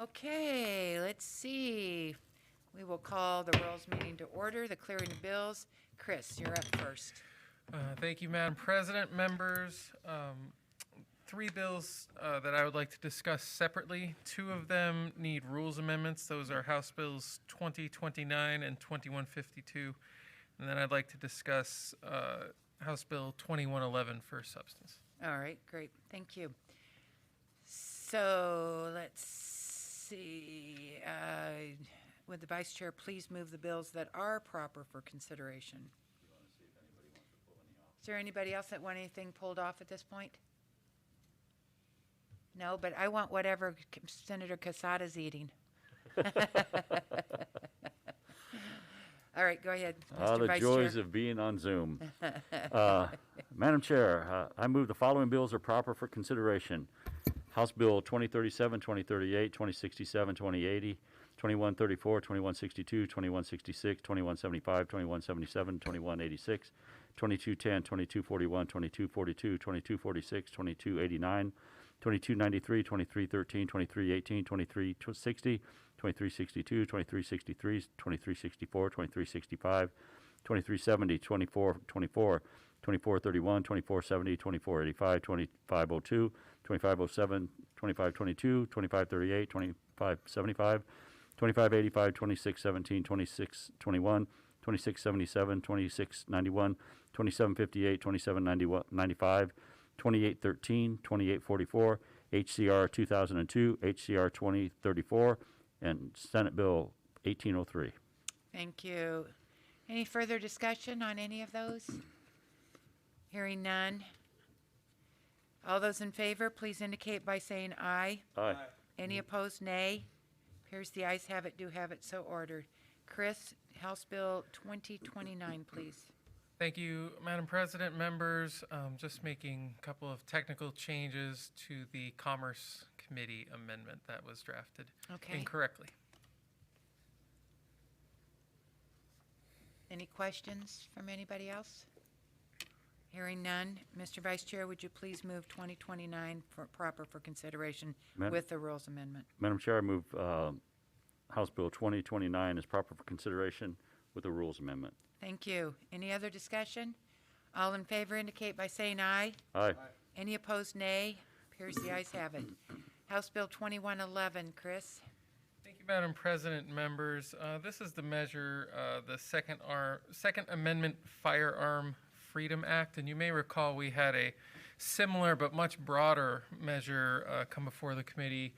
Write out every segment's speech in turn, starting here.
Okay, let's see. We will call the Rules meeting to order, the clearing of bills. Chris, you're up first. Thank you, Madam President, members. Three bills that I would like to discuss separately. Two of them need rules amendments. Those are House Bills 2029 and 2152. And then I'd like to discuss House Bill 2111 for substance. All right, great, thank you. So let's see. Would the Vice Chair please move the bills that are proper for consideration? Is there anybody else that want anything pulled off at this point? No, but I want whatever Senator Casada's eating. All right, go ahead, Mr. The Vice joys Chair. of being on Zoom. Madam Chair, I move the following bills are proper for consideration. House Bill 2037, 2038, 2067, 2080, 2134, 2162, 2166, 2175, 2177, 2186, 2210, 2241, 2242, 2246, 2289, 2293, 2313, 2318, 2360, 2362, 2363, 2364, 2365, 2370, 2424, 2431, 2470, 2485, 2502, 2507, 2522, 2538, 2575, 2585, 2617, 2621, 2677, 2691, 2758, 2795, 2813, 2844, HCR 2002, HCR 2034, and Senate Bill 1803. Thank you. Any further discussion on any of those? Hearing none. All those in favor, please indicate by saying aye. Aye. Any opposed, nay. Appears the ayes have it, do have it, so ordered. Chris, House Bill 2029, please. Thank you, Madam President, members. Just making a couple of technical changes to the Commerce Committee amendment that was drafted Okay. incorrectly. Any questions from anybody else? Hearing none. Mr. Vice Chair, would you please move 2029 for proper for consideration with the rules amendment? Madam Chair, I move House Bill 2029 is proper for consideration with the rules amendment. Thank you. Any other discussion? All in favor indicate by saying aye. Aye. Any opposed, nay. Appears the ayes have it. House Bill 2111, Chris. Thank you, Madam President, members. This is the measure, the Second Amendment Firearm Freedom Act, and you may recall we had a similar but much broader measure come before the committee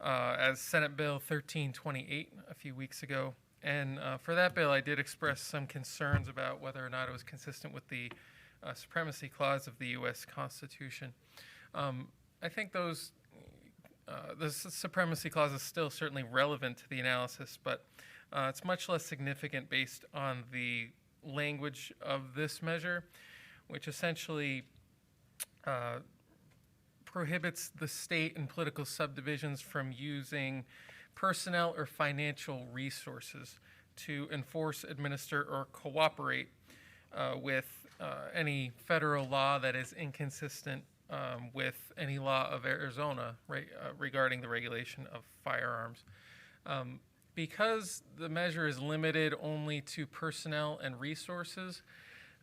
as Senate Bill 1328 a few weeks ago. And for that bill, I did express some concerns about whether or not it was consistent with the Supremacy Clause of the U.S. Constitution. I think the Supremacy Clause is still certainly relevant to the analysis, but it's much less significant based on the language of this measure, which essentially prohibits the state and political subdivisions from using personnel or financial resources to enforce, administer, or cooperate with any federal law that is inconsistent with any law of Arizona regarding the regulation of firearms. Because the measure is limited only to personnel and resources,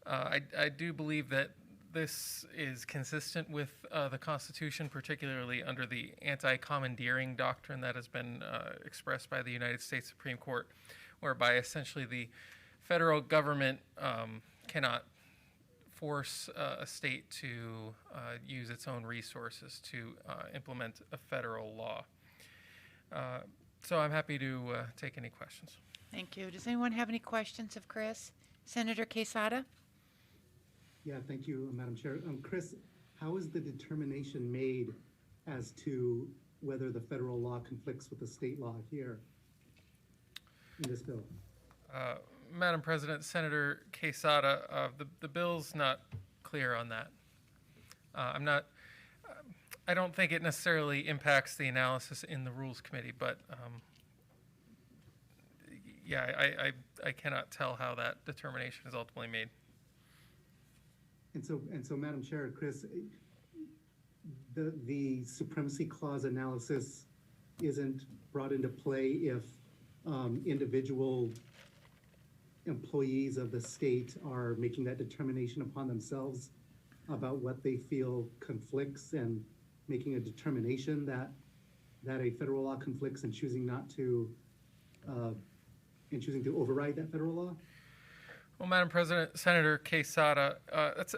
I do believe that this is consistent with the Constitution, particularly under the anti-commandeering doctrine that has been expressed by the United States Supreme Court, whereby essentially the federal government cannot force a state to use its own resources to implement a federal law. So I'm happy to take any questions. Thank you. Does anyone have any questions of Chris? Senator Quesada? Yeah, thank you, Madam Chair. Chris, how is the determination made as to whether the federal law conflicts with the state law here in this bill? Madam President, Senator Quesada, the bill's not clear on that. I don't think it necessarily impacts the analysis in the Rules Committee, but yeah, I cannot tell how that determination is ultimately made. And so, Madam Chair, Chris, the Supremacy Clause analysis isn't brought into play if individual employees of the state are making that determination upon themselves about what they feel conflicts and making a determination that a federal law conflicts and choosing not to, and choosing to override that federal law? Well, Madam President, Senator Quesada,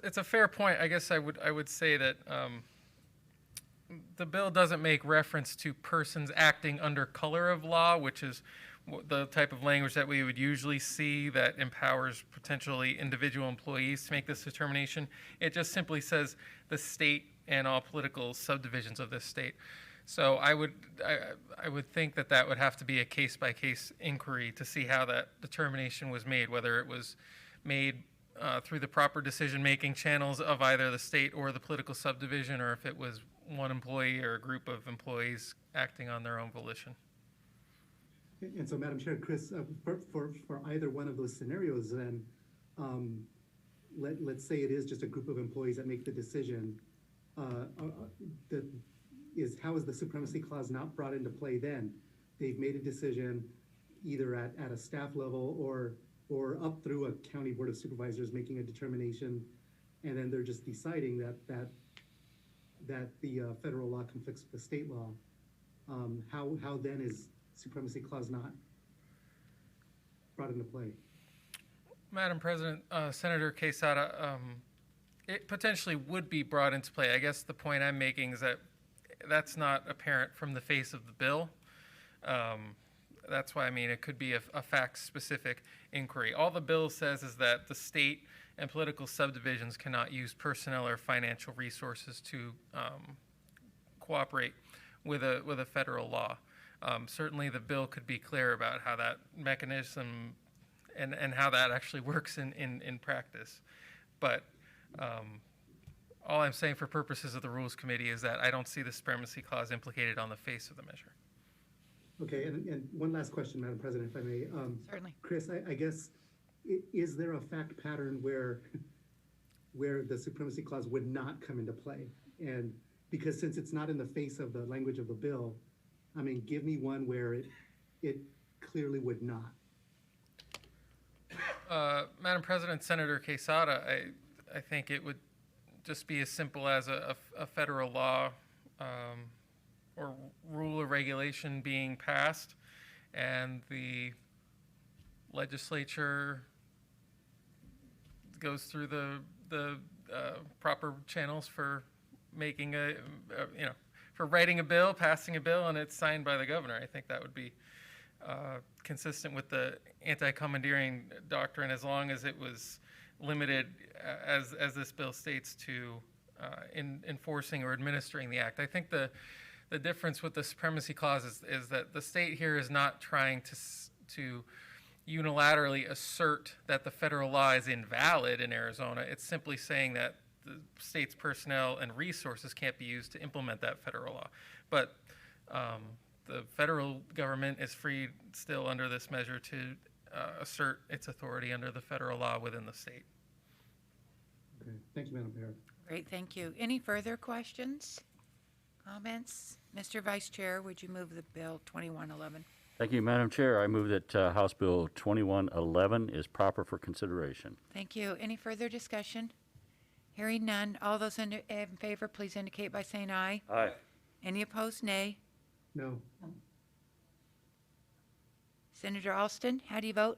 it's a fair point. I guess I would say that the bill doesn't make reference to persons acting under color of law, which is the type of language that we would usually see that empowers potentially individual employees to make this determination. It just simply says the state and all political subdivisions of this state. So I would think that would have to be a case-by-case inquiry to see how that determination was made, whether it was made through the proper decision-making channels of either the state or the political subdivision, or if it was one employee or a group of employees acting on their own volition. And so, Madam Chair, Chris, for either one of those scenarios, then, let's say it is just a group of employees that make the decision, how is the supremacy clause not brought into play then? They've made a decision either at a staff level or up through a county board of supervisors making a determination, and then they're just deciding that the federal law conflicts with the state law. How then is supremacy clause not brought into play? Madam President, Senator Quesada, it potentially would be brought into play. I guess the point I'm making is that that's not apparent from the face of the bill. That's why I mean it could be a fact-specific inquiry. All the bill says is that the state and political subdivisions cannot use personnel or financial resources to cooperate with a federal law. Certainly the bill could be clear about how that mechanism and how that actually works in practice. But all I'm saying for purposes of the Rules Committee is that I don't see the supremacy clause implicated on the face of the measure. Okay, and one last question, Madam President, if I may. Certainly. Chris, I guess, is there a fact pattern where the supremacy clause would not come into play? And because since it's not in the face of the language of the bill, I mean, give me one where it clearly would not. Madam President, Senator Quesada, I think it would just be as simple as a federal law or rule or regulation being passed, and the legislature goes through the proper channels for making for writing a bill, passing a bill, and it's signed by the governor. I think that would be consistent with the anti-commandeering doctrine, as long as it was limited, as this bill states, to enforcing or administering the act. I think the difference with the supremacy clause is that the state here is not trying to unilaterally assert that the federal law is invalid in Arizona. It's simply saying that the state's personnel and resources can't be used to implement that federal law. But the federal government is free still under this measure to assert its authority under the federal law within the state. Okay, thank you, Madam Mayor. Great, thank you. Any further questions, comments? Mr. Vice Chair, would you move the bill 2111? Thank you, Madam Chair. I move that House Bill 2111 is proper for consideration. Thank you. Any further discussion? Hearing none. All those in favor, please indicate by saying aye. Aye. Any opposed, nay. No. Senator Alston, how do you vote?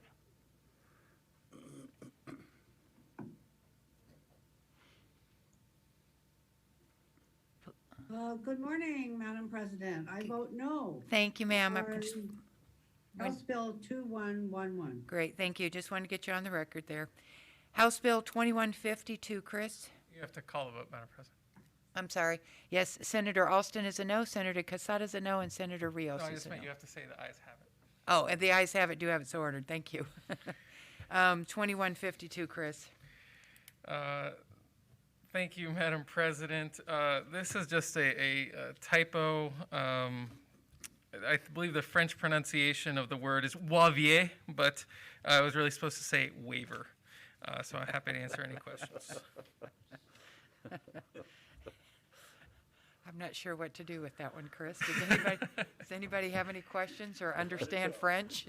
Good morning, Madam President. I vote no. Thank you, ma'am. for House Bill 2111. Great, thank you. Just wanted to get you on the record there. House Bill 2152, Chris? You have to call a vote, Madam President. I'm sorry. Yes, Senator Alston is a no, Senator Quesada is a no, and Senator Rios No, I is just a meant no. you have to say the ayes have it. Oh, and the ayes have it, do have it so ordered. Thank you. 2152, Chris. Thank you, Madam President. This is just a typo. I believe the French pronunciation of the word is waiver, but I was really supposed to say waiver. So I'm happy to answer any questions. I'm not sure what to do with that one, Chris. Does anybody have any questions or understand French?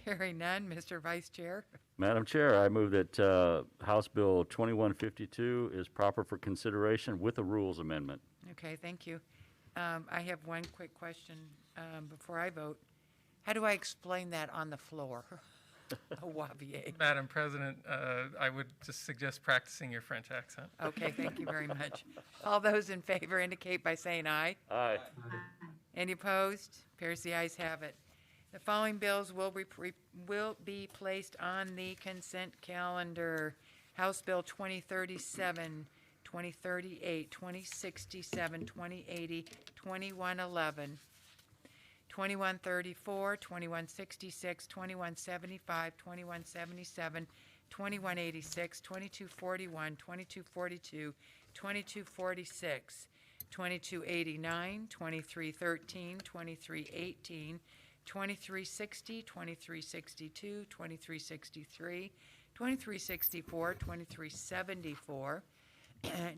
Hearing none, Mr. Vice Chair. Madam Chair, I move that House Bill 2152 is proper for consideration with a rules amendment. Okay, thank you. I have one quick question before I vote. How do I explain that on the floor? Wavier. Madam President, I would just suggest practicing your French accent. Okay, thank you very much. All those in favor indicate by saying aye. Aye. Any opposed? Appears the ayes have it. The following bills will be placed on the consent calendar. House Bill 2037, 2038, 2067, 2080, 2111, 2134, 2166, 2175, 2177, 2186, 2241, 2242, 2246, 2289, 2313, 2318, 2360, 2362, 2363, 2364, 2374,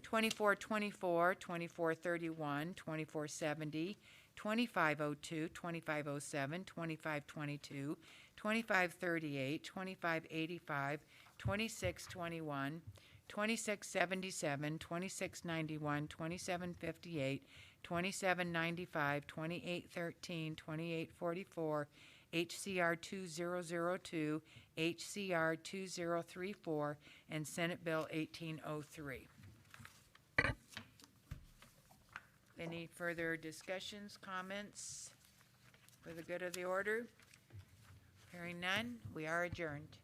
2424, 2431, 2470, 2502, 2507, 2522, 2538, 2585, 2621, 2677, 2691, 2758, 2795, 2813, 2844, HCR 2002, HCR 2034, and Senate Bill 1803. Any further discussions, comments for the good of the order? Hearing none, we are adjourned.